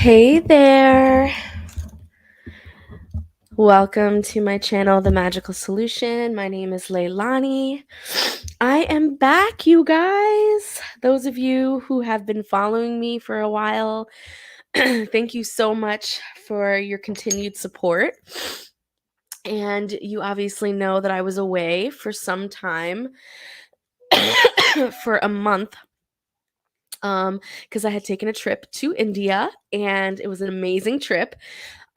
Hey there! Welcome to my channel, The Magical Solution. My name is Leilani. I am back, you guys. Those of you who have been following me for a while, thank you so much for your continued support. And you obviously know that I was away for some time, for a month, because I had taken a trip to India, and it was an amazing trip.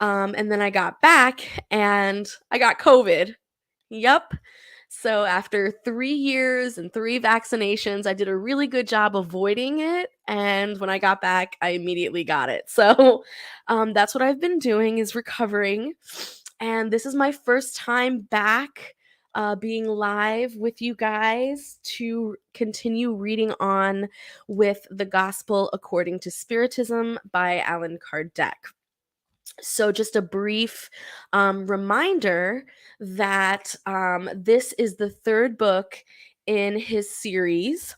And then I got back and I got COVID. Yep. So after 3 years and 3 vaccinations, I did a really good job avoiding it. And when I got back, I immediately got it. So that's what I've been doing, is recovering. And this is my first time back being live with you guys to continue reading on with The Gospel According to Spiritism by Allan Kardec. So, just a brief reminder that this is the third book in his series.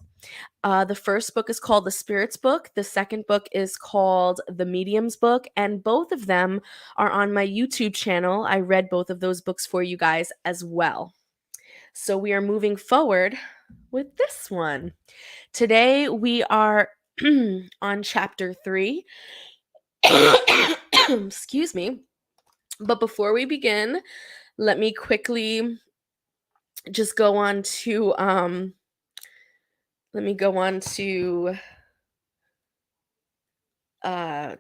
The first book is called The Spirit's Book. The second book is called The Medium's Book. And both of them are on my YouTube channel. I read both of those books for you guys as well. So, we are moving forward with this one. Today, we are on chapter 3. Excuse me. But before we begin, let me quickly just go on to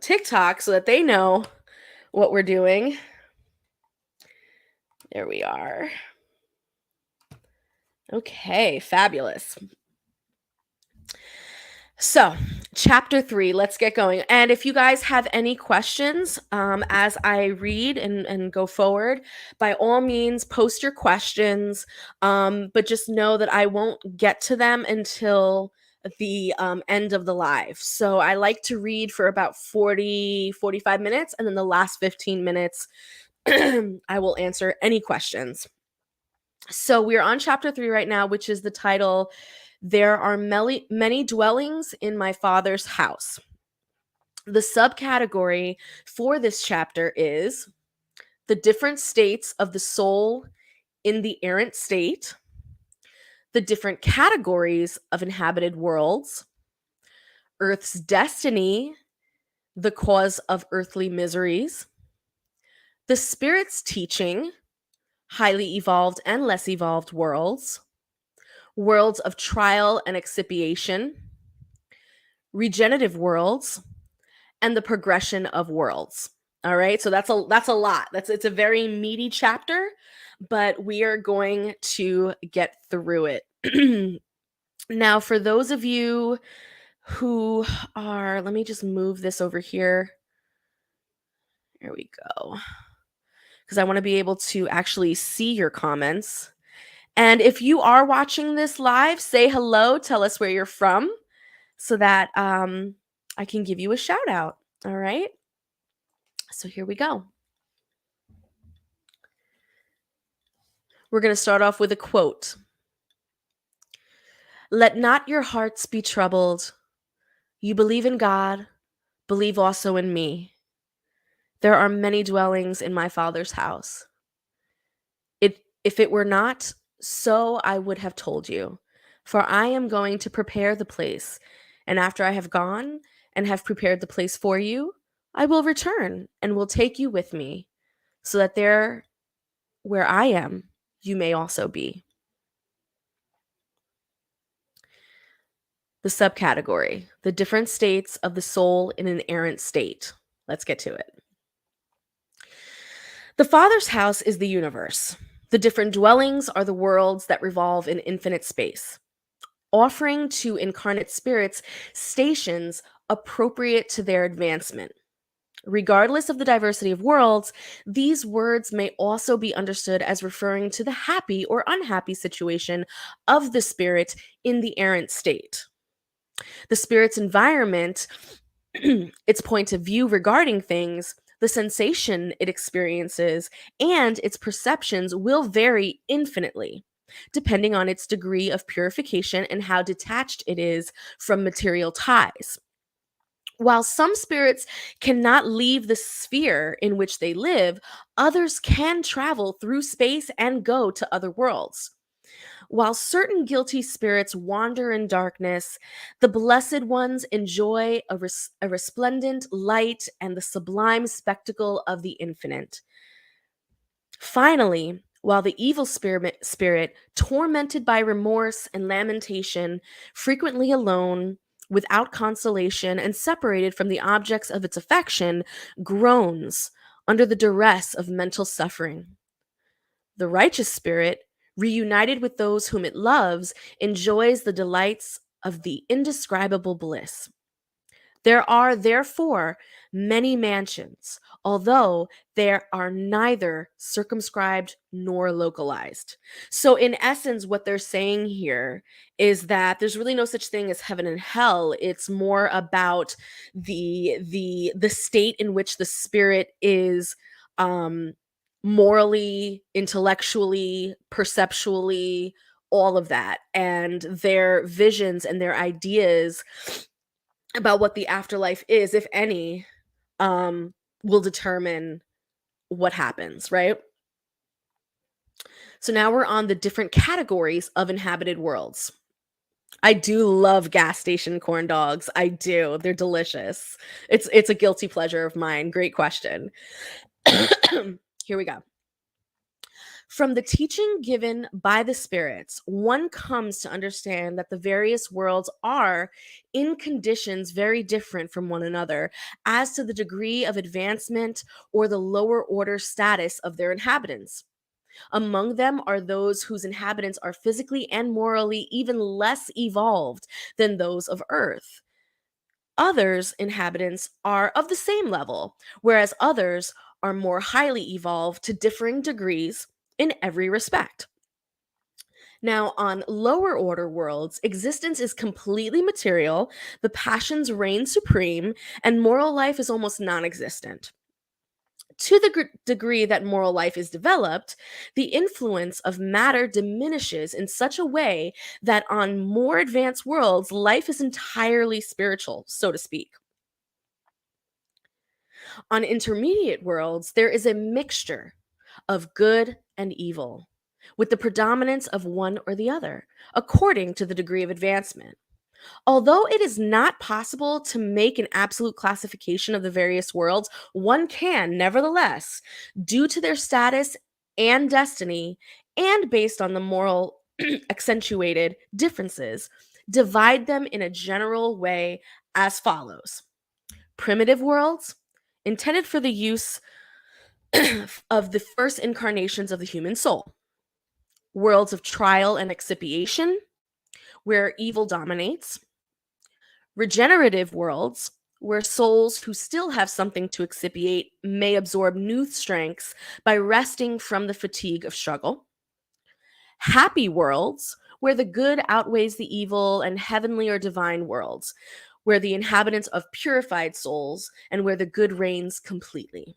TikTok so that they know what we're doing. There we are. Okay, fabulous. So, chapter 3, let's get going. And if you guys have any questions as I read and go forward, by all means, post your questions. But just know that I won't get to them until the end of the live. So, I like to read for about 45 minutes, and then the last 15 minutes, I will answer any questions. So, we're on chapter 3 right now, which is the title, There Are Many Dwellings in My Father's House. The subcategory for this chapter is the different states of the soul in the errant state, the different categories of inhabited worlds, Earth's destiny, the cause of earthly miseries, the Spirit's teaching, highly evolved and less evolved worlds, worlds of trial and expiation, regenerative worlds, and the progression of worlds. All right, so that's a lot. It's a very meaty chapter, but we are going to get through it. Now, for those of you who are, let me just move this over here. There we go. Because I want to be able to actually see your comments. And if you are watching this live, say hello, tell us where you're from so that I can give you a shout out. All right. So here we go. We're going to start off with a quote. Let not your hearts be troubled. You believe in God, believe also in me. There are many dwellings in my Father's house. If it were not so, I would have told you. For I am going to prepare the place, and after I have gone and have prepared the place for you, I will return and will take you with me, so that there, where I am, you may also be. The subcategory, the different states of the soul in an errant state. Let's get to it. The Father's house is the universe. The different dwellings are the worlds that revolve in infinite space, offering to incarnate spirits stations appropriate to their advancement. Regardless of the diversity of worlds, these words may also be understood as referring to the happy or unhappy situation of the spirit in the errant state. The spirit's environment, its point of view regarding things, the sensation it experiences, and its perceptions will vary infinitely, depending on its degree of purification and how detached it is from material ties. While some spirits cannot leave the sphere in which they live, others can travel through space and go to other worlds. While certain guilty spirits wander in darkness, the blessed ones enjoy a resplendent light and the sublime spectacle of the infinite. Finally, while the evil spirit, tormented by remorse and lamentation, frequently alone, without consolation, and separated from the objects of its affection, groans under the duress of mental suffering. The righteous spirit, reunited with those whom it loves, enjoys the delights of the indescribable bliss. There are, therefore, many mansions, although they are neither circumscribed nor localized. So, in essence, what they're saying here is that there's really no such thing as heaven and hell. It's more about the state in which the spirit is um, morally, intellectually, perceptually, all of that, and their visions and their ideas about what the afterlife is, if any, um, will determine what happens, right? So now we're on the different categories of inhabited worlds. I do love gas station corn dogs. I do. They're delicious. It's a guilty pleasure of mine. Great question. Here we go. From the teaching given by the spirits, one comes to understand that the various worlds are in conditions very different from one another as to the degree of advancement or the lower order status of their inhabitants. Among them are those whose inhabitants are physically and morally even less evolved than those of Earth. Others' inhabitants are of the same level, whereas others are more highly evolved to differing degrees in every respect. Now, on lower order worlds, existence is completely material, the passions reign supreme, and moral life is almost non existent. To the degree that moral life is developed, the influence of matter diminishes in such a way that on more advanced worlds, life is entirely spiritual, so to speak. On intermediate worlds, there is a mixture of good and evil, with the predominance of one or the other, according to the degree of advancement. Although it is not possible to make an absolute classification of the various worlds, one can, nevertheless, due to their status and destiny, and based on the moral accentuated differences, divide them in a general way as follows: primitive worlds, intended for the use of the first incarnations of the human soul; worlds of trial and expiation, where evil dominates; regenerative worlds, where souls who still have something to expiate may absorb new strengths by resting from the fatigue of struggle; happy worlds, where the good outweighs the evil; and heavenly or divine worlds, where the inhabitants of purified souls and where the good reigns completely.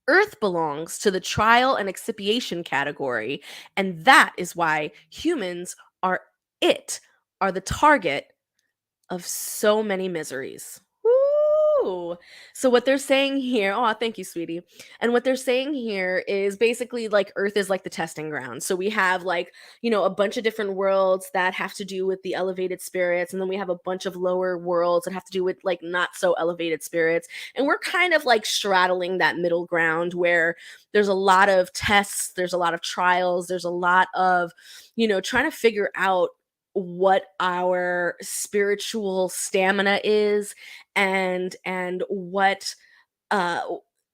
Earth belongs to the trial and expiation category, and that is why humans are it are the target of so many miseries. Woo! So what they're saying here, oh, thank you, sweetie. And what they're saying here is basically like Earth is like the testing ground. So we have like, a bunch of different worlds that have to do with the elevated spirits, and then we have a bunch of lower worlds that have to do with like not so elevated spirits. And we're kind of like straddling that middle ground where there's a lot of tests, there's a lot of trials, there's a lot of, trying to figure out what our spiritual stamina is, and what uh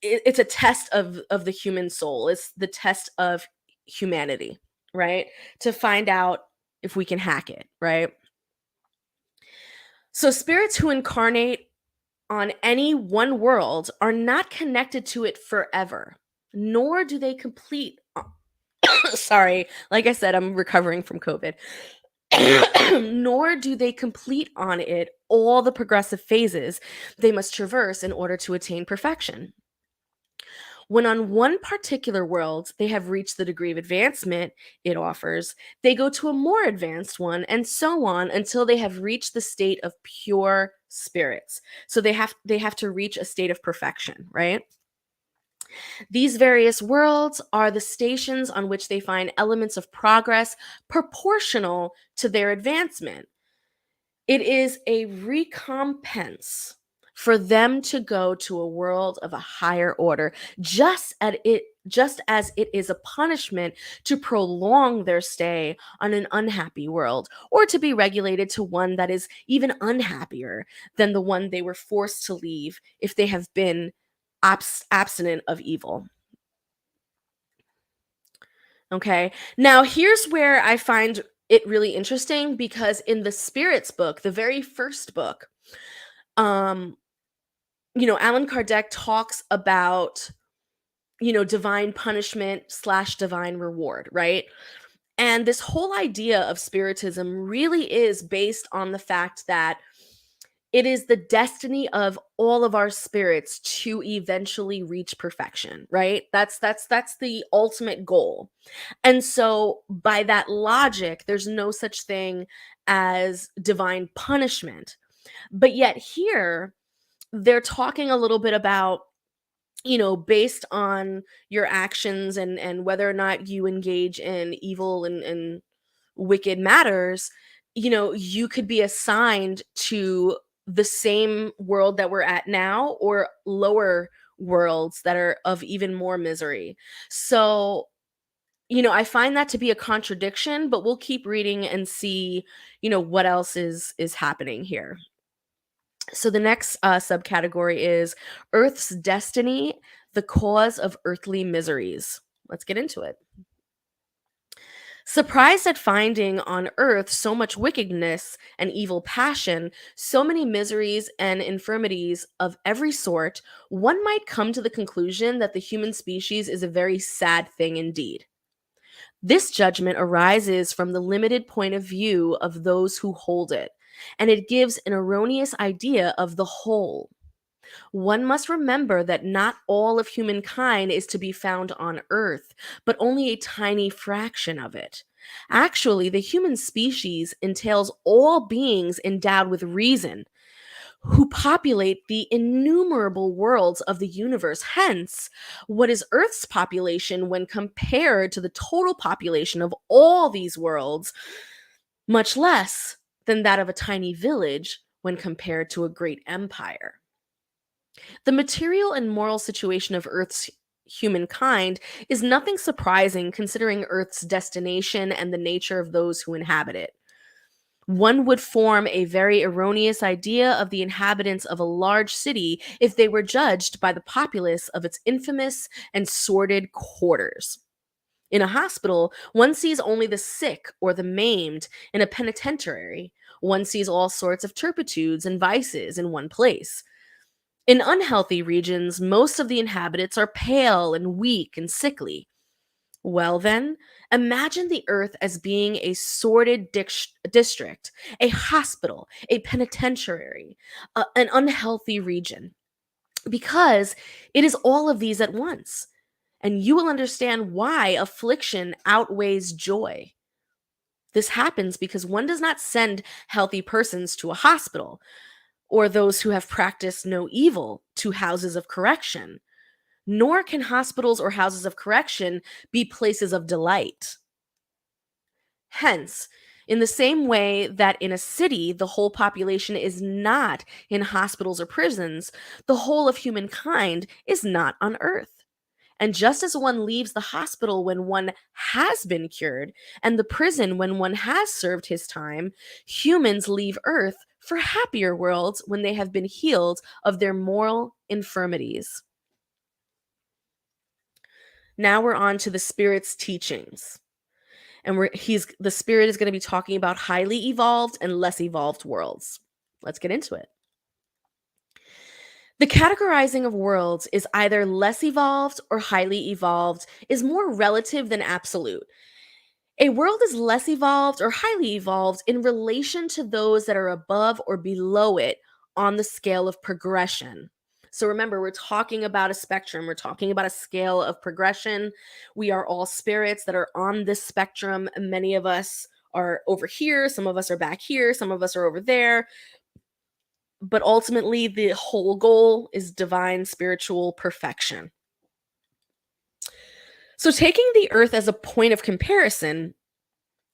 it's a test of the human soul. It's the test of humanity, right? To find out if we can hack it, right? So spirits who incarnate on any one world are not connected to it forever, nor do they complete sorry, like I said, I'm recovering from COVID. Nor do they complete on it all the progressive phases they must traverse in order to attain perfection. When on one particular world they have reached the degree of advancement it offers, they go to a more advanced one, and so on until they have reached the state of pure spirits. So they have to reach a state of perfection, right? These various worlds are the stations on which they find elements of progress proportional to their advancement. It is a recompense for them to go to a world of a higher order, just as it is a punishment to prolong their stay on an unhappy world, or to be regulated to one that is even unhappier than the one they were forced to leave if they have been abstinent of evil. Okay. Now, here's where I find it really interesting, because in the Spirits book, the very first book, um, Allan Kardec talks about, divine punishment slash divine reward, right? And this whole idea of Spiritism really is based on the fact that it is the destiny of all of our spirits to eventually reach perfection, right? That's the ultimate goal. And so, by that logic, there's no such thing as divine punishment. But yet, here, they're talking a little bit about, based on your actions and whether or not you engage in evil and wicked matters, you could be assigned to the same world that we're at now, or lower worlds that are of even more misery. So, I find that to be a contradiction, but we'll keep reading and see, what else is happening here. So the next subcategory is Earth's destiny, the cause of earthly miseries. Let's get into it. Surprised at finding on earth so much wickedness and evil passion, so many miseries and infirmities of every sort, one might come to the conclusion that the human species is a very sad thing indeed. This judgment arises from the limited point of view of those who hold it, and it gives an erroneous idea of the whole. One must remember that not all of humankind is to be found on earth, but only a tiny fraction of it. Actually, the human species entails all beings endowed with reason, who populate the innumerable worlds of the universe. Hence, what is Earth's population when compared to the total population of all these worlds? Much less than that of a tiny village when compared to a great empire. The material and moral situation of Earth's humankind is nothing surprising, considering Earth's destination and the nature of those who inhabit it. One would form a very erroneous idea of the inhabitants of a large city if they were judged by the populace of its infamous and sordid quarters. In a hospital, one sees only the sick or the maimed. In a penitentiary, one sees all sorts of turpitudes and vices in one place. In unhealthy regions, most of the inhabitants are pale and weak and sickly. Well, then, imagine the earth as being a sordid district, a hospital, a penitentiary, an unhealthy region, because it is all of these at once. And you will understand why affliction outweighs joy. This happens because one does not send healthy persons to a hospital, or those who have practiced no evil to houses of correction. Nor can hospitals or houses of correction be places of delight. Hence, in the same way that in a city the whole population is not in hospitals or prisons, the whole of humankind is not on earth. And just as one leaves the hospital when one has been cured, and the prison when one has served his time, humans leave earth for happier worlds when they have been healed of their moral infirmities. Now we're on to the Spirit's teachings. And the Spirit is going to be talking about highly evolved and less evolved worlds. Let's get into it. The categorizing of worlds is either less evolved or highly evolved is more relative than absolute. A world is less evolved or highly evolved in relation to those that are above or below it on the scale of progression. So remember, we're talking about a spectrum. We're talking about a scale of progression. We are all spirits that are on this spectrum. Many of us are over here. Some of us are back here. Some of us are over there. but ultimately the whole goal is divine spiritual perfection. So, taking the earth as a point of comparison,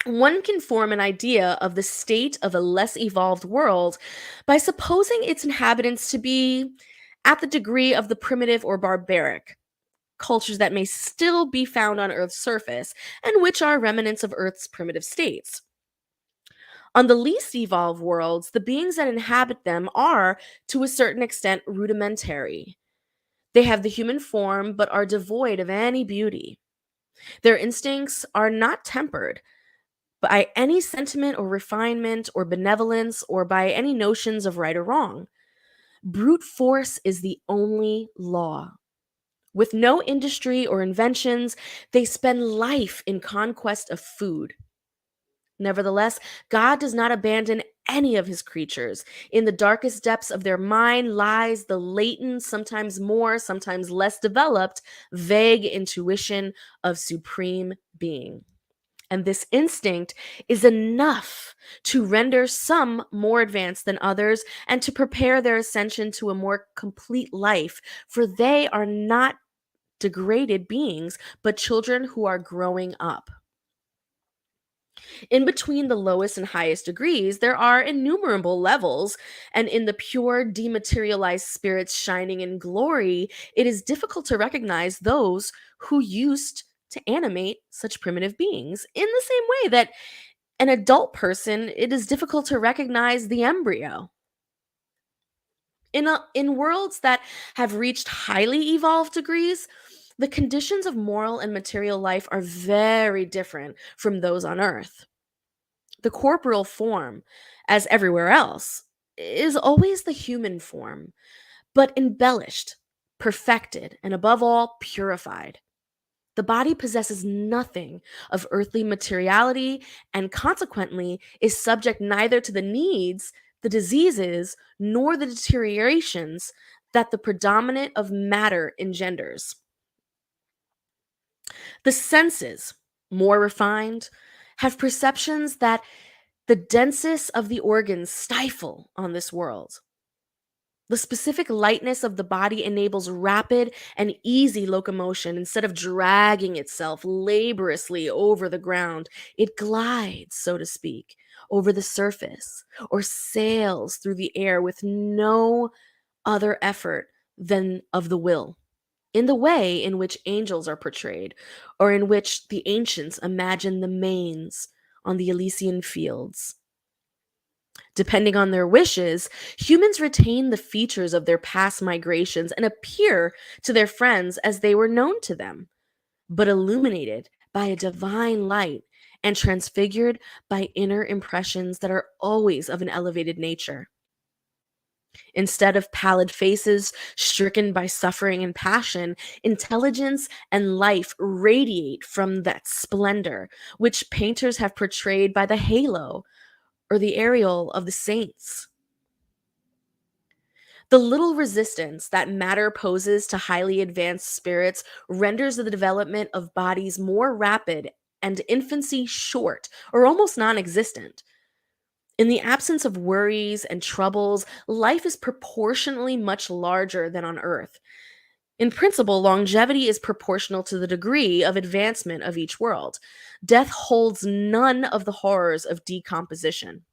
one can form an idea of the state of a less evolved world by supposing its inhabitants to be at the degree of the primitive or barbaric cultures that may still be found on Earth's surface and which are remnants of Earth's primitive states. On the least evolved worlds, the beings that inhabit them are, to a certain extent, rudimentary. They have the human form but are devoid of any beauty. Their instincts are not tempered by any sentiment or refinement or benevolence or by any notions of right or wrong. Brute force is the only law. With no industry or inventions, they spend life in conquest of food. Nevertheless, God does not abandon any of his creatures. In the darkest depths of their mind lies the latent, sometimes more, sometimes less developed, vague intuition of supreme being. And this instinct is enough to render some more advanced than others and to prepare their ascension to a more complete life, for they are not degraded beings, but children who are growing up. In between the lowest and highest degrees, there are innumerable levels, and in the pure, dematerialized spirits shining in glory, it is difficult to recognize those who used to animate such primitive beings. In the same way that an adult person, it is difficult to recognize the embryo. In worlds that have reached highly evolved degrees, the conditions of moral and material life are very different from those on Earth. The corporeal form, as everywhere else, is always the human form, but embellished, perfected, and above all, purified. The body possesses nothing of earthly materiality and consequently is subject neither to the needs, the diseases, nor the deteriorations that the predominant of matter engenders. The senses, more refined, have perceptions that the densest of the organs stifle on this world. The specific lightness of the body enables rapid and easy locomotion. Instead of dragging itself laboriously over the ground, it glides, so to speak, over the surface or sails through the air with no other effort than of the will, in the way in which angels are portrayed, or in which the ancients imagine the manes on the Elysian fields. Depending on their wishes, humans retain the features of their past migrations and appear to their friends as they were known to them, but illuminated by a divine light and transfigured by inner impressions that are always of an elevated nature. Instead of pallid faces stricken by suffering and passion, intelligence and life radiate from that splendor, which painters have portrayed by the halo or the aureole of the saints. The little resistance that matter poses to highly advanced spirits renders the development of bodies more rapid and infancy short or almost non existent. In the absence of worries and troubles, life is proportionally much larger than on Earth. In principle, longevity is proportional to the degree of advancement of each world. Death holds none of the horrors of decomposition.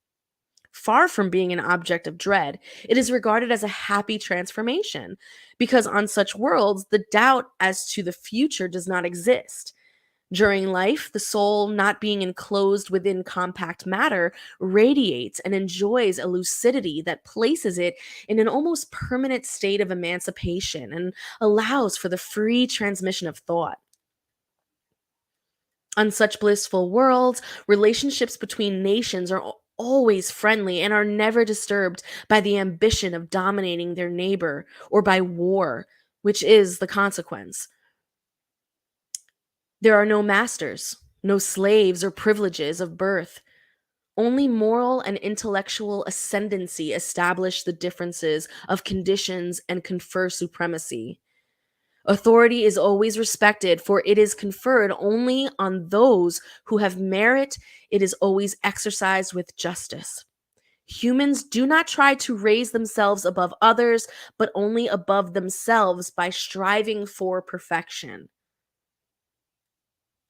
Far from being an object of dread, it is regarded as a happy transformation, because on such worlds, the doubt as to the future does not exist. During life, the soul, not being enclosed within compact matter, radiates and enjoys a lucidity that places it in an almost permanent state of emancipation and allows for the free transmission of thought. On such blissful worlds, relationships between nations are always friendly and are never disturbed by the ambition of dominating their neighbor or by war, which is the consequence. There are no masters, no slaves or privileges of birth. Only moral and intellectual ascendancy establish the differences of conditions and confer supremacy. Authority is always respected, for it is conferred only on those who have merit. It is always exercised with justice. Humans do not try to raise themselves above others, but only above themselves by striving for perfection.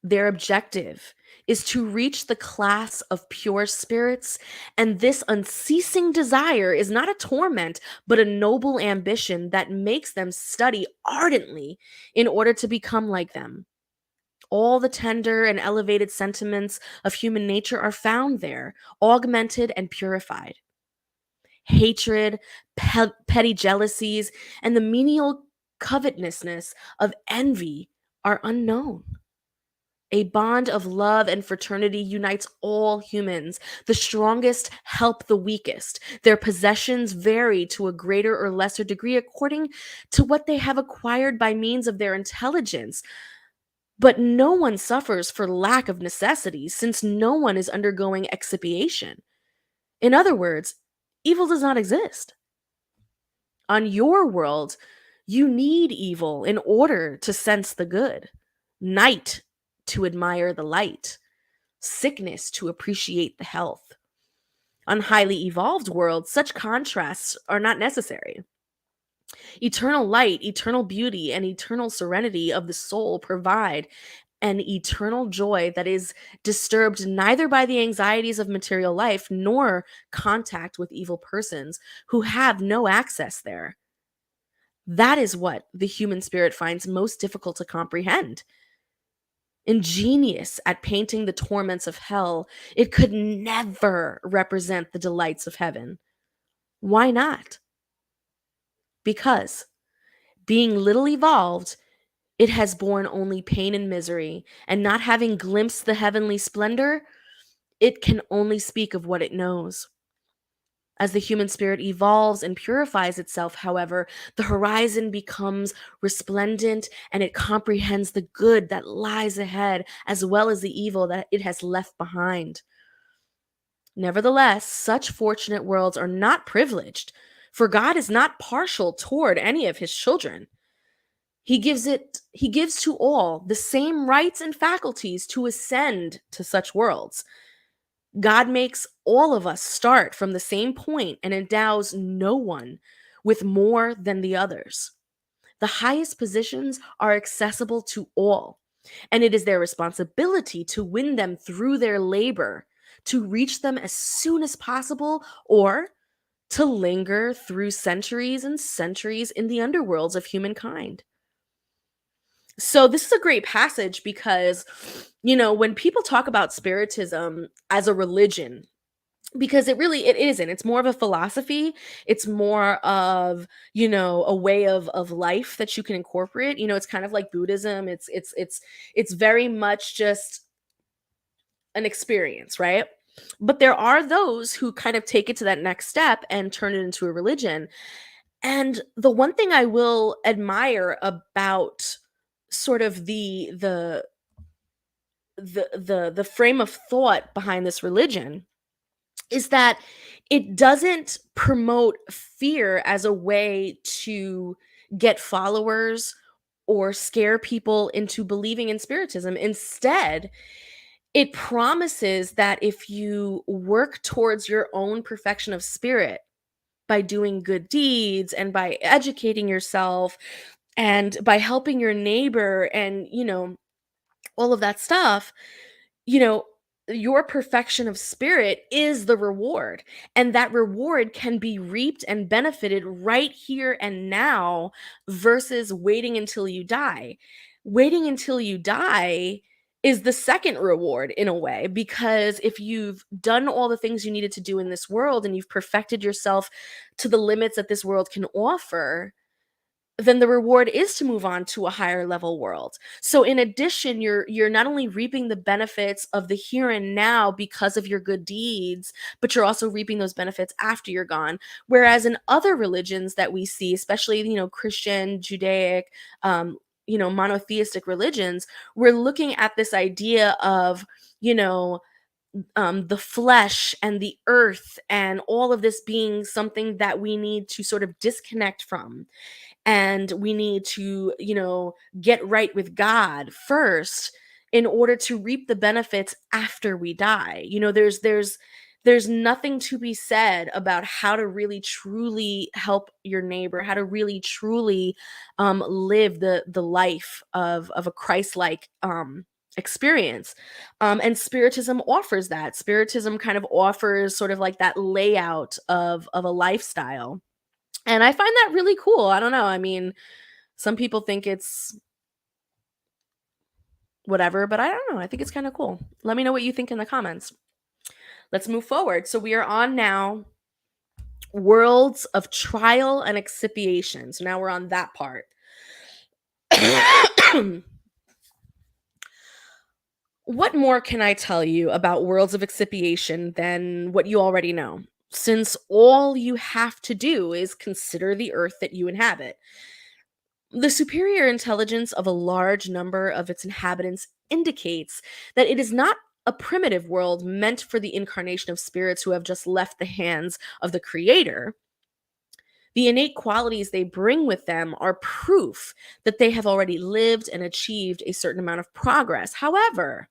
Their objective is to reach the class of pure spirits, and this unceasing desire is not a torment, but a noble ambition that makes them study ardently in order to become like them. All the tender and elevated sentiments of human nature are found there, augmented and purified. Hatred, petty jealousies, and the menial covetousness of envy are unknown. A bond of love and fraternity unites all humans. The strongest help the weakest. Their possessions vary to a greater or lesser degree according to what they have acquired by means of their intelligence. But no one suffers for lack of necessity, since no one is undergoing expiation. In other words, evil does not exist. On your world, you need evil in order to sense the good, night to admire the light, sickness to appreciate the health. On highly evolved worlds, such contrasts are not necessary. Eternal light, eternal beauty, and eternal serenity of the soul provide an eternal joy that is disturbed neither by the anxieties of material life nor contact with evil persons who have no access there. That is what the human spirit finds most difficult to comprehend. Ingenious at painting the torments of hell, it could never represent the delights of heaven. Why not? Because, being little evolved, it has borne only pain and misery, and not having glimpsed the heavenly splendor, it can only speak of what it knows. As the human spirit evolves and purifies itself, however, the horizon becomes resplendent and it comprehends the good that lies ahead as well as the evil that it has left behind. Nevertheless, such fortunate worlds are not privileged, for God is not partial toward any of his children. He gives to all the same rights and faculties to ascend to such worlds. God makes all of us start from the same point and endows no one with more than the others. The highest positions are accessible to all, and it is their responsibility to win them through their labor, to reach them as soon as possible, or to linger through centuries and centuries in the underworlds of humankind. So this is a great passage because, when people talk about spiritism as a religion, because it isn't. It's more of a philosophy. It's more of, a way of life that you can incorporate. It's kind of like Buddhism. It's very much just an experience, right? But there are those who kind of take it to that next step and turn it into a religion. And the one thing I will admire about sort of the frame of thought behind this religion is that it doesn't promote fear as a way to get followers or scare people into believing in spiritism. Instead, it promises that if you work towards your own perfection of spirit by doing good deeds and by educating yourself and by helping your neighbor and, all of that stuff, you know, your perfection of spirit is the reward. And that reward can be reaped and benefited right here and now versus waiting until you die. Waiting until you die is the second reward in a way, because if you've done all the things you needed to do in this world and you've perfected yourself to the limits that this world can offer, then the reward is to move on to a higher level world. So in addition, you're not only reaping the benefits of the here and now because of your good deeds, but you're also reaping those benefits after you're gone. Whereas in other religions that we see, especially, Christian, Judaic, monotheistic religions, we're looking at this idea of, the flesh and the earth and all of this being something that we need to sort of disconnect from, and we need to, get right with God first in order to reap the benefits after we die. There's There's nothing to be said about how to really truly help your neighbor, how to really truly live the life of a Christ-like experience. And Spiritism offers that. Spiritism kind of offers sort of like that layout of a lifestyle. And I find that really cool. I don't know. I mean, some people think it's whatever, but I don't know. I think it's kind of cool. Let me know what you think in the comments. Let's move forward. So we are on now worlds of trial and expiation. So now we're on that part. What more can I tell you about worlds of expiation than what you already know? Since all you have to do is consider the earth that you inhabit. The superior intelligence of a large number of its inhabitants indicates that it is not a primitive world meant for the incarnation of spirits who have just left the hands of the Creator. The innate qualities they bring with them are proof that they have already lived and achieved a certain amount of progress. However,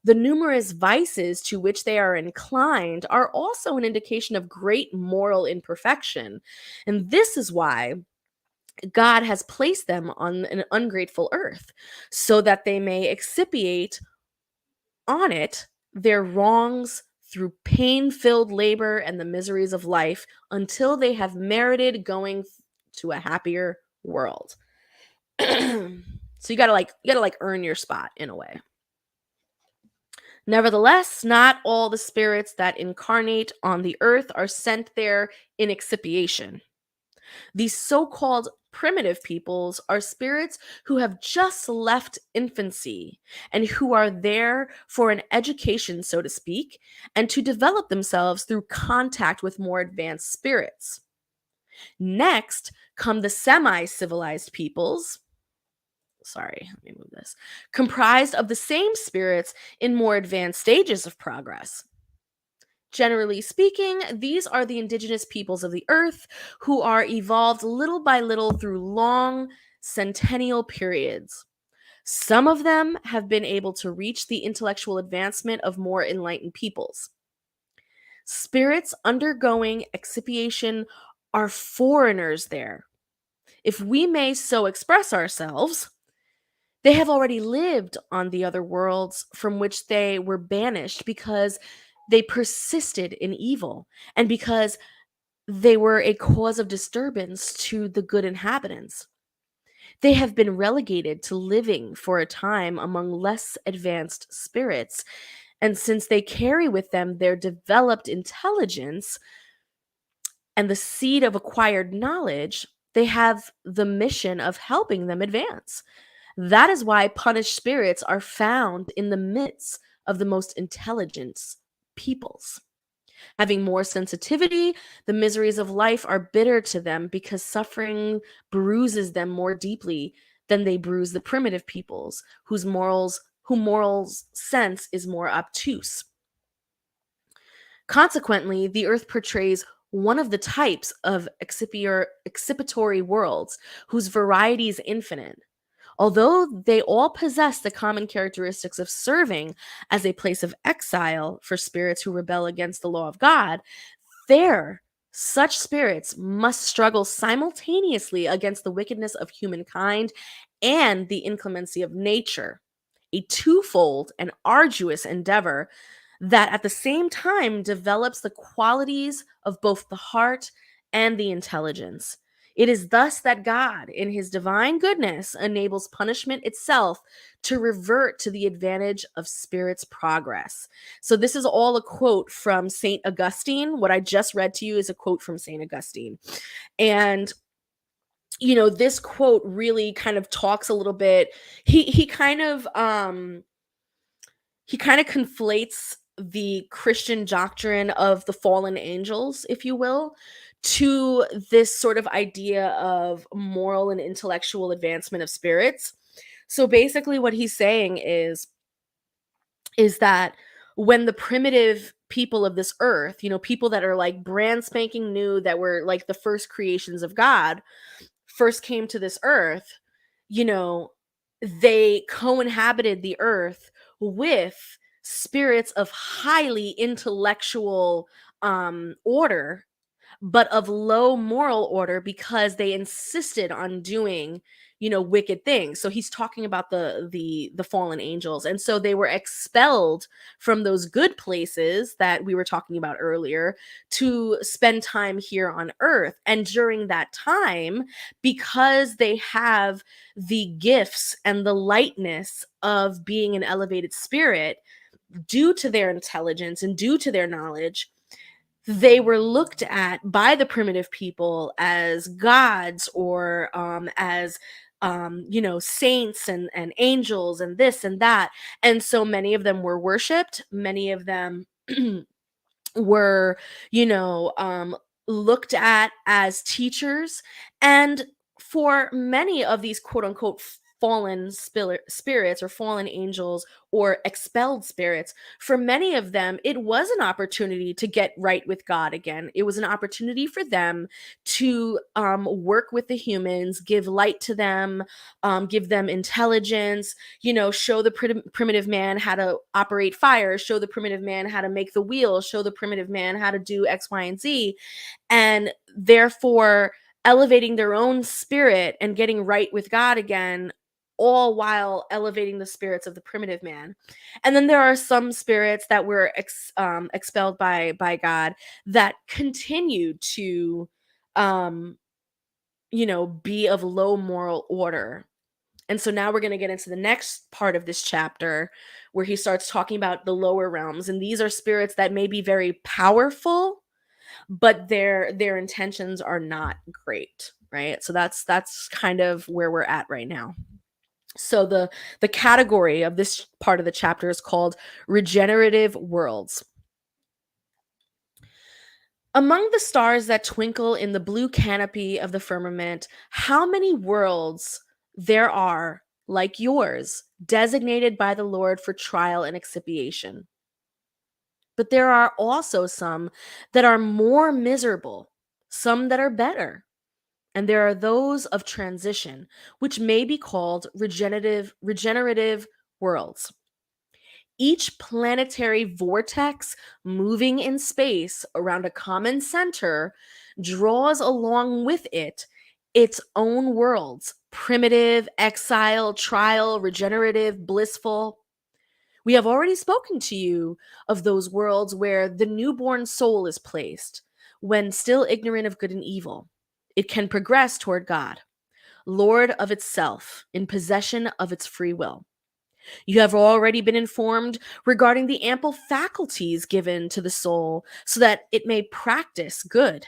the numerous vices to which they are inclined are also an indication of great moral imperfection. And this is why God has placed them on an ungrateful earth, so that they may expiate on it their wrongs through pain filled labor and the miseries of life until they have merited going to a happier world. So you gotta earn your spot in a way. Nevertheless, not all the spirits that incarnate on the earth are sent there in expiation. These so called primitive peoples are spirits who have just left infancy and who are there for an education, so to speak, and to develop themselves through contact with more advanced spirits. Next come the semi civilized peoples. Sorry, let me move this. Comprised of the same spirits in more advanced stages of progress. Generally speaking, these are the indigenous peoples of the earth who are evolved little by little through long centennial periods. Some of them have been able to reach the intellectual advancement of more enlightened peoples. Spirits undergoing expiation are foreigners there. If we may so express ourselves, they have already lived on the other worlds from which they were banished because they persisted in evil and because they were a cause of disturbance to the good inhabitants. They have been relegated to living for a time among less advanced spirits, and since they carry with them their developed intelligence and the seed of acquired knowledge, they have the mission of helping them advance. That is why punished spirits are found in the midst of the most intelligent peoples. Having more sensitivity, the miseries of life are bitter to them because suffering bruises them more deeply than they bruise the primitive peoples, whose morals sense is more obtuse. Consequently, the earth portrays one of the types of excipitory worlds whose variety is infinite. Although they all possess the common characteristics of serving as a place of exile for spirits who rebel against the law of God, there, such spirits must struggle simultaneously against the wickedness of humankind and the inclemency of nature, a twofold and arduous endeavor that at the same time develops the qualities of both the heart and the intelligence. It is thus that God, in his divine goodness, enables punishment itself to revert to the advantage of spirit's progress. So, this is all a quote from St. Augustine. What I just read to you is a quote from St. Augustine. And this quote really kind of talks a little bit. He kind of conflates the Christian doctrine of the fallen angels, if you will, to this sort of idea of moral and intellectual advancement of spirits. So basically what he's saying is that when the primitive people of this earth, people that are like brand spanking new, that were like the first creations of God, first came to this earth, you know, they co-inhabited the earth with spirits of highly intellectual order, but of low moral order because they insisted on doing, wicked things. So he's talking about the fallen angels, and so they were expelled from those good places that we were talking about earlier to spend time here on earth. And during that time, because they have the gifts and the lightness of being an elevated spirit, due to their intelligence and due to their knowledge, they were looked at by the primitive people as gods, or as saints and angels and this and that. And so many of them were worshipped. Many of them were, you know, um, looked at as teachers. And for many of these quote unquote fallen spirits or fallen angels or expelled spirits, for many of them, it was an opportunity to get right with God again. It was an opportunity for them to work with the humans, give light to them, give them intelligence, show the primitive man how to operate fire, show the primitive man how to make the wheel, show the primitive man how to do X, Y, and Z. And therefore, elevating their own spirit and getting right with God again, all while elevating the spirits of the primitive man. And then there are some spirits that were expelled by God that continued to, um, be of low moral order. And so now we're going to get into the next part of this chapter where he starts talking about the lower realms. And these are spirits that may be very powerful, but their intentions are not great, right? So that's kind of where we're at right now. So the category of this part of the chapter is called regenerative worlds. Among the stars that twinkle in the blue canopy of the firmament, how many worlds there are like yours, designated by the Lord for trial and expiation. But there are also some that are more miserable, some that are better. And there are those of transition, which may be called regenerative worlds. Each planetary vortex moving in space around a common center draws along with it its own worlds: primitive, exile, trial, regenerative, blissful. We have already spoken to you of those worlds where the newborn soul is placed when still ignorant of good and evil. It can progress toward God, Lord of itself, in possession of its free will. You have already been informed regarding the ample faculties given to the soul so that it may practice good.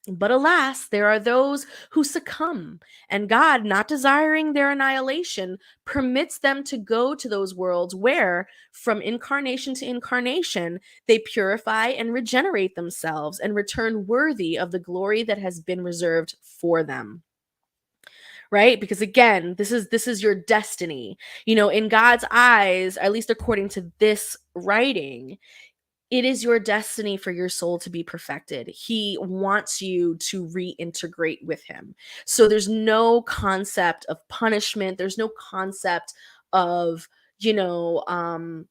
But alas, there are those who succumb, and God, not desiring their annihilation, permits them to go to those worlds where, from incarnation to incarnation, they purify and regenerate themselves and return worthy of the glory that has been reserved for them. Right? Because again, this is your destiny. In God's eyes, at least according to this writing, it is your destiny for your soul to be perfected. He wants you to reintegrate with him. So there's no concept of punishment. There's no concept of, damning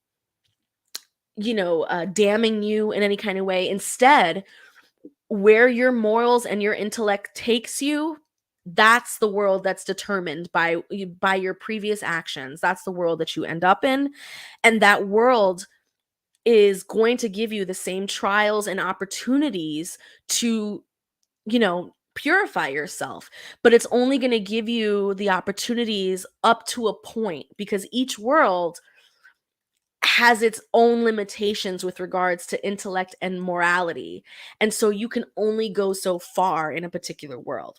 you in any kind of way. Instead, where your morals and your intellect takes you, that's the world that's determined by your previous actions. That's the world that you end up in. And that world is going to give you the same trials and opportunities to, purify yourself. But it's only going to give you the opportunities up to a point, because each world has its own limitations with regards to intellect and morality. And so you can only go so far in a particular world.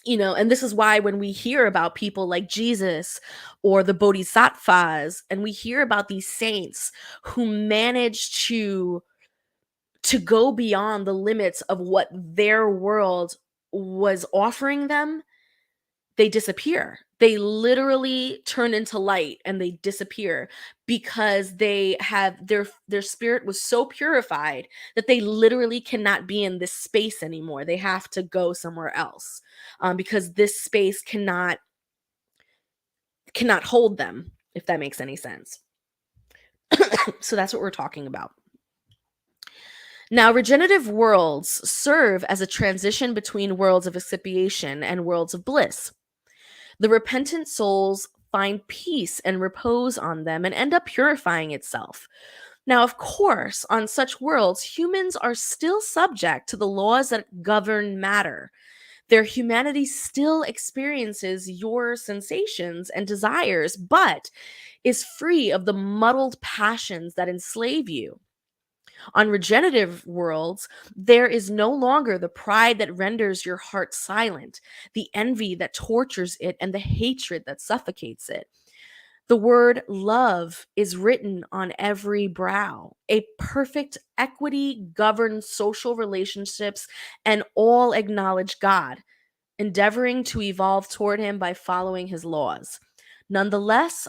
And this is why when we hear about people like Jesus or the bodhisattvas, and we hear about these saints who manage to go beyond the limits of what their world was offering them, they disappear. They literally turn into light and they disappear because they have their spirit was so purified that they literally cannot be in this space anymore. They have to go somewhere else, because this space cannot hold them, if that makes any sense. So that's what we're talking about. Now, regenerative worlds serve as a transition between worlds of expiation and worlds of bliss. The repentant souls find peace and repose on them and end up purifying itself. Now, of course, on such worlds, humans are still subject to the laws that govern matter. Their humanity still experiences your sensations and desires, but is free of the muddled passions that enslave you. On regenerative worlds, there is no longer the pride that renders your heart silent, the envy that tortures it, and the hatred that suffocates it. The word love is written on every brow. A perfect equity governs social relationships, and all acknowledge God, endeavoring to evolve toward Him by following His laws. Nonetheless,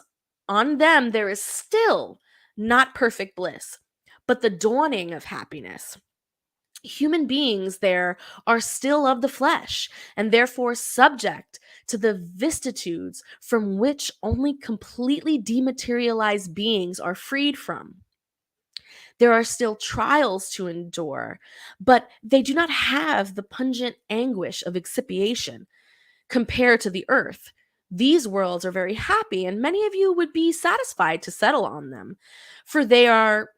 on them there is still not perfect bliss, but the dawning of happiness. Human beings there are still of the flesh and therefore subject to the vicissitudes from which only completely dematerialized beings are freed from. There are still trials to endure, but they do not have the pungent anguish of expiation compared to the earth. These worlds are very happy, and many of you would be satisfied to settle on them, for they are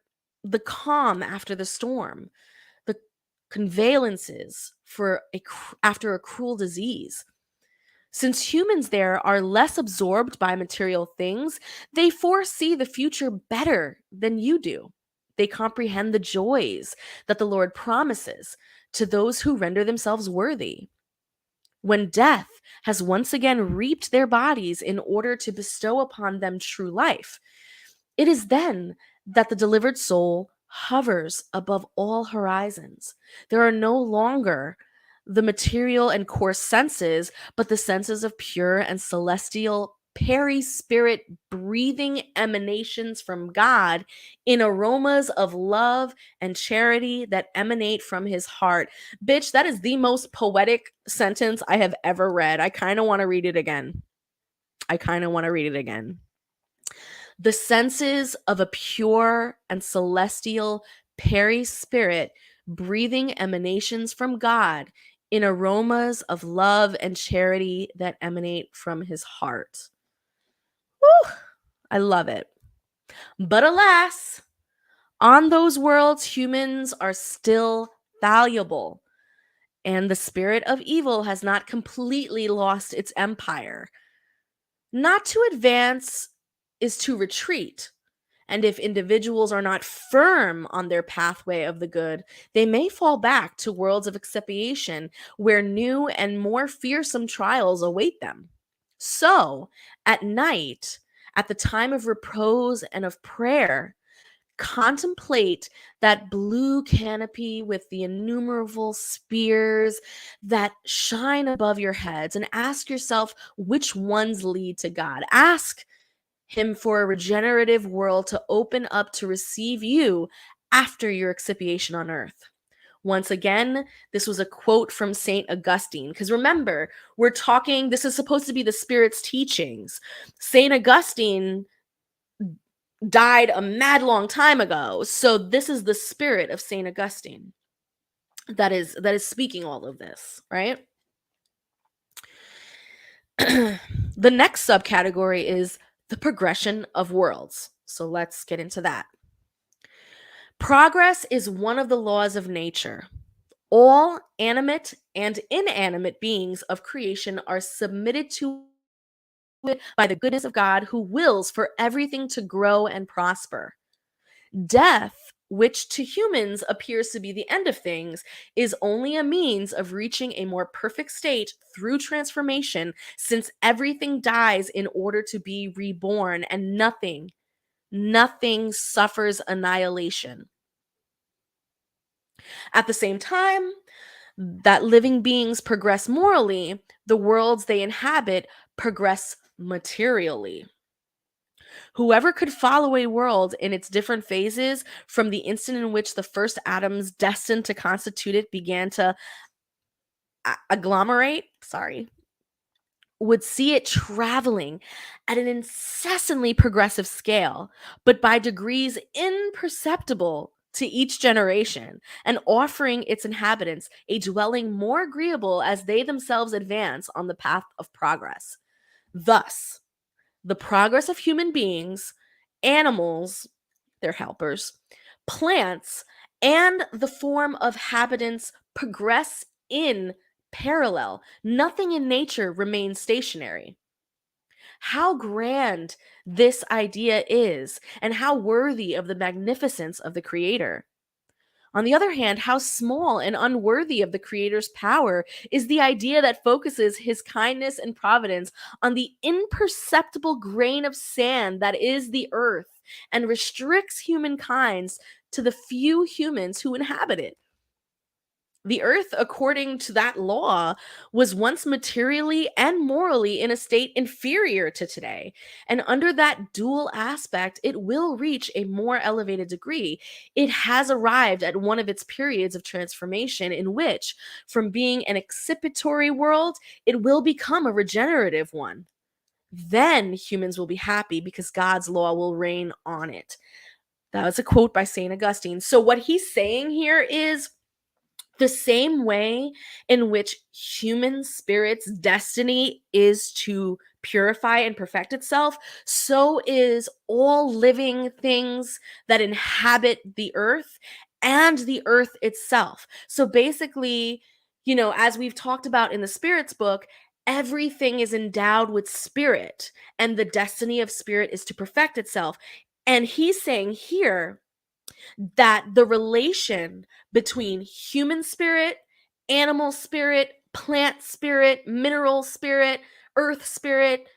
the calm after the storm, the convalences after a cruel disease. Since humans there are less absorbed by material things, they foresee the future better than you do. They comprehend the joys that the Lord promises to those who render themselves worthy. When death has once again reaped their bodies in order to bestow upon them true life, it is then that the delivered soul hovers above all horizons. There are no longer the material and coarse senses, but the senses of pure and celestial peri-spirit breathing emanations from God in aromas of love and charity that emanate from his heart. Bitch, that is the most poetic sentence I have ever read. I kind of want to read it again. The senses of a pure and celestial peri-spirit breathing emanations from God in aromas of love and charity that emanate from his heart. Woo! I love it. But alas, on those worlds, humans are still valuable, and the spirit of evil has not completely lost its empire. Not to advance is to retreat. And if individuals are not firm on their pathway of the good, they may fall back to worlds of expiation where new and more fearsome trials await them. So, at night, at the time of repose and of prayer, contemplate that blue canopy with the innumerable spears that shine above your heads and ask yourself which ones lead to God. Ask him for a regenerative world to open up to receive you after your expiation on earth. Once again, this was a quote from St. Augustine. Because remember, this is supposed to be the Spirit's teachings. St. Augustine died a mad long time ago. So this is the spirit of St. Augustine that is speaking all of this, right? The next subcategory is the progression of worlds. So let's get into that. Progress is one of the laws of nature. All animate and inanimate beings of creation are submitted to it by the goodness of God, who wills for everything to grow and prosper. Death, which to humans appears to be the end of things, is only a means of reaching a more perfect state through transformation, since everything dies in order to be reborn, and nothing suffers annihilation. At the same time that living beings progress morally, the worlds they inhabit progress materially. Whoever could follow a world in its different phases from the instant in which the first atoms destined to constitute it began to agglomerate, would see it traveling at an incessantly progressive scale, but by degrees imperceptible to each generation, and offering its inhabitants a dwelling more agreeable as they themselves advance on the path of progress. Thus, the progress of human beings, animals, their helpers, plants, and the form of habitants progress in parallel. Nothing in nature remains stationary. How grand this idea is, and how worthy of the magnificence of the Creator. On the other hand, how small and unworthy of the Creator's power is the idea that focuses his kindness and providence on the imperceptible grain of sand that is the earth and restricts humankind to the few humans who inhabit it. The earth, according to that law, was once materially and morally in a state inferior to today. And under that dual aspect, it will reach a more elevated degree. It has arrived at one of its periods of transformation in which, from being an expiatory world, it will become a regenerative one. Then humans will be happy because God's law will reign on it. That was a quote by St. Augustine. So, what he's saying here is, the same way in which human spirit's destiny is to purify and perfect itself, so is all living things that inhabit the earth and the earth itself. So basically, as we've talked about in the Spirit's book, everything is endowed with spirit, and the destiny of spirit is to perfect itself. And he's saying here that the relation between human spirit, animal spirit, plant spirit, mineral spirit, earth spirit,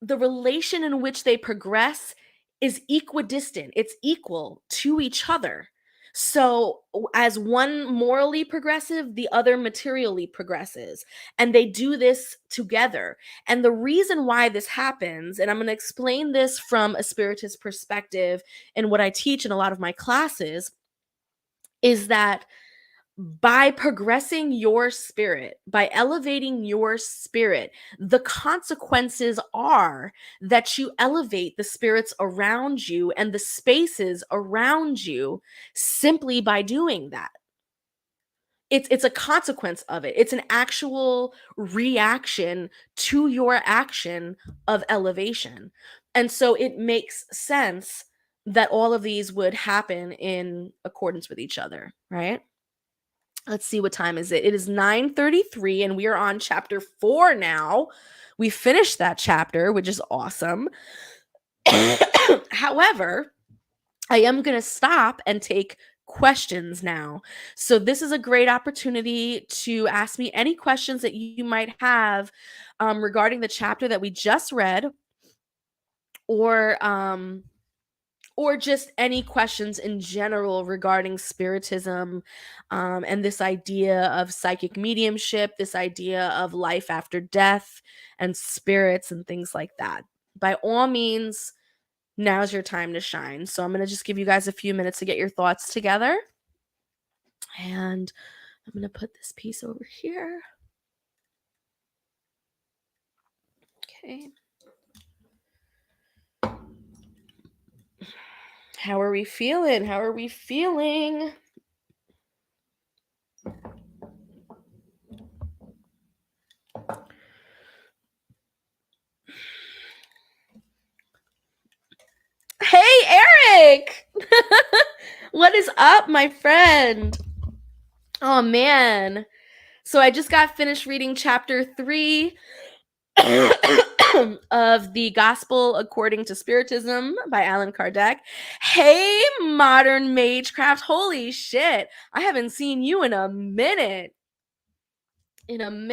the relation in which they progress is equidistant. It's equal to each other. So, as one morally progressive, the other materially progresses. And they do this together. And the reason why this happens, and I'm going to explain this from a Spiritist perspective in what I teach in a lot of my classes, is that by progressing your spirit, by elevating your spirit, the consequences are that you elevate the spirits around you and the spaces around you simply by doing that. It's a consequence of it. It's an actual reaction to your action of elevation. And so it makes sense that all of these would happen in accordance with each other, right? Let's see, what time is it? It is 9:33 and we are on chapter 4 now. We finished that chapter, which is awesome. However, I am going to stop and take questions now. So this is a great opportunity to ask me any questions that you might have regarding the chapter that we just read, or just any questions in general regarding Spiritism, and this idea of psychic mediumship, this idea of life after death and spirits and things like that. By all means, now's your time to shine. So I'm going to just give you guys a few minutes to get your thoughts together. And I'm going to put this piece over here. Okay. How are we feeling? How are we feeling? Hey, Eric! What is up, my friend? Oh, man. So I just got finished reading chapter 3 of the Gospel According to Spiritism by Allan Kardec. Hey, modern magecraft. Holy shit. I haven't seen you in a minute. I'm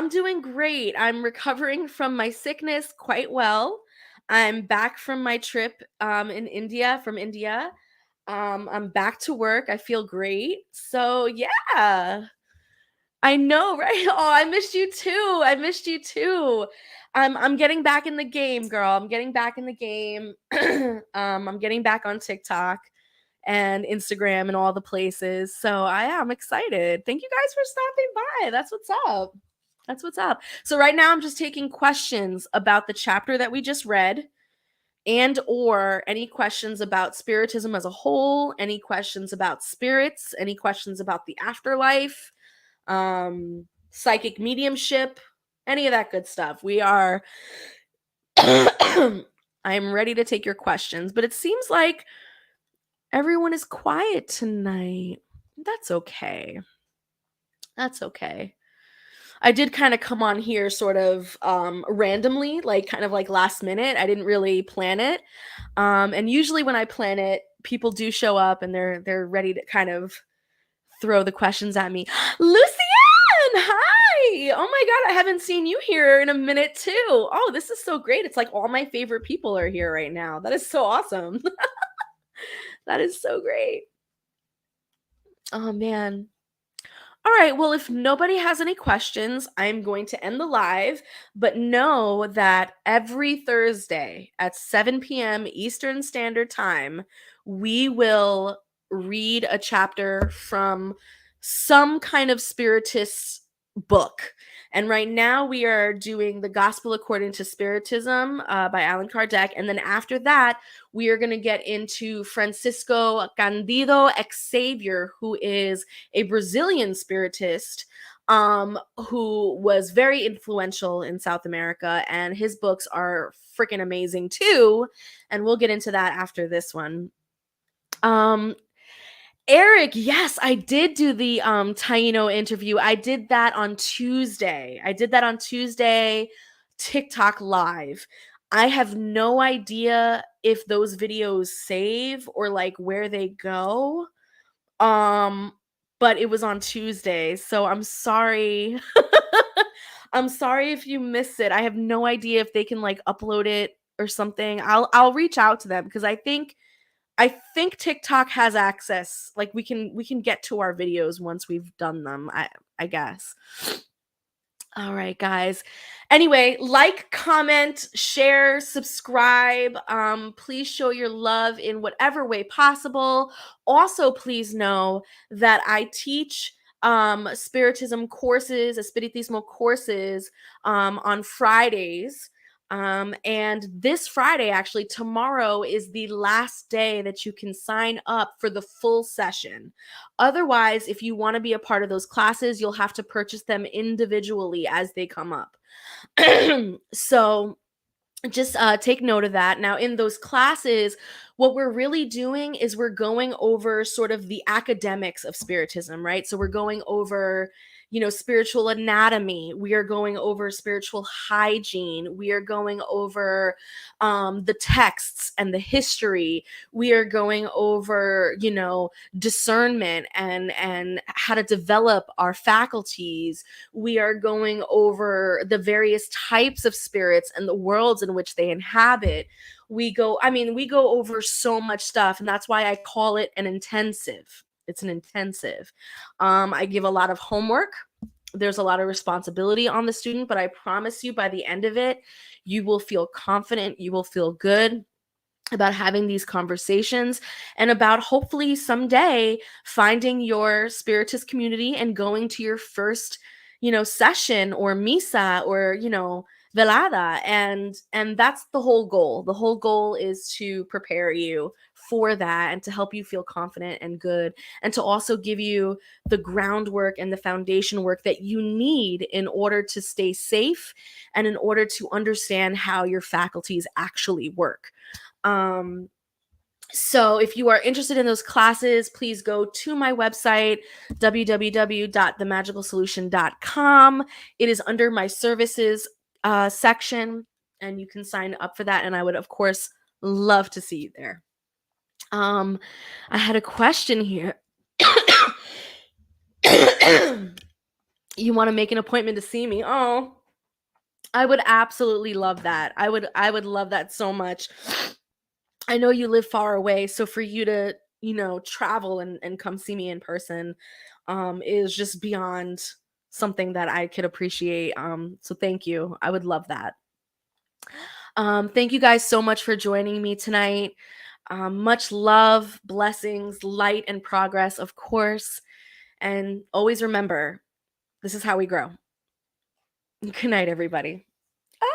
doing great. I'm recovering from my sickness quite well. I'm back from my trip in India, from India. I'm back to work. I feel great. So yeah. I know, right? Oh, I missed you too. I missed you too. I'm getting back in the game, girl. I'm getting back in the game. I'm getting back on TikTok and Instagram and all the places. So I am excited. Thank you guys for stopping by. That's what's up. That's what's up. So right now I'm just taking questions about the chapter that we just read, and or any questions about spiritism as a whole, any questions about spirits, any questions about the afterlife, psychic mediumship, any of that good stuff. We are I'm ready to take your questions, but it seems like everyone is quiet tonight. That's okay. That's okay. I did kind of come on here sort of randomly, like kind of like last minute. I didn't really plan it. And usually when I plan it, people do show up and they're ready to kind of throw the questions at me. Lucianne, hi. Oh my god, I haven't seen you here in a minute too. Oh, this is so great. It's like all my favorite people are here right now. That is so awesome. That is so great. Oh man. All right. Well, if nobody has any questions, I'm going to end the live. But know that every Thursday at 7 p.m. Eastern Standard Time, we will read a chapter from some kind of spiritist book. And right now we are doing The Gospel According to Spiritism by Allan Kardec. And then after that, we are going to get into Francisco Candido Xavier, who is a Brazilian spiritist who was very influential in South America, and his books are freaking amazing too. And we'll get into that after this one. Eric, yes, I did do the Taino interview. I did that on Tuesday. TikTok live. I have no idea if those videos save or like where they go. Um, but it was on Tuesday, so I'm sorry. I'm sorry if you missed it. I have no idea if they can like upload it or something. I'll reach out to them because I think TikTok has access. Like we can get to our videos once we've done them, I guess. All right, guys. Anyway, like, comment, share, subscribe. Please show your love in whatever way possible. Also, please know that I teach spiritism courses, espiritismo courses on Fridays. And this Friday, actually, tomorrow is the last day that you can sign up for the full session. Otherwise, if you want to be a part of those classes, you'll have to purchase them individually as they come up. So just take note of that. Now, in those classes, what we're really doing is we're going over sort of the academics of spiritism, right? So we're going over, spiritual anatomy. We are going over spiritual hygiene. We are going over the texts and the history. We are going over, discernment and how to develop our faculties. We are going over the various types of spirits and the worlds in which they inhabit. We go over so much stuff, and that's why I call it an intensive. It's an intensive. I give a lot of homework. There's a lot of responsibility on the student, but I promise you by the end of it, you will feel confident, you will feel good about having these conversations and about hopefully someday finding your spiritist community and going to your first, session or misa or, velada. And that's the whole goal. The whole goal is to prepare you for that and to help you feel confident and good, and to also give you the groundwork and the foundation work that you need in order to stay safe and in order to understand how your faculties actually work. So if you are interested in those classes, please go to my website, www.themagicalsolution.com. It is under my services section, and you can sign up for that. And I would, of course, love to see you there. I had a question here. You want to make an appointment to see me? Oh, I would absolutely love that. I would love that so much. I know you live far away, so for you to, travel and come see me in person is just beyond something that I could appreciate. So thank you. I would love that. Thank you guys so much for joining me tonight. Much love, blessings, light, and progress, of course. And always remember, this is how we grow. Good night, everybody. Ah!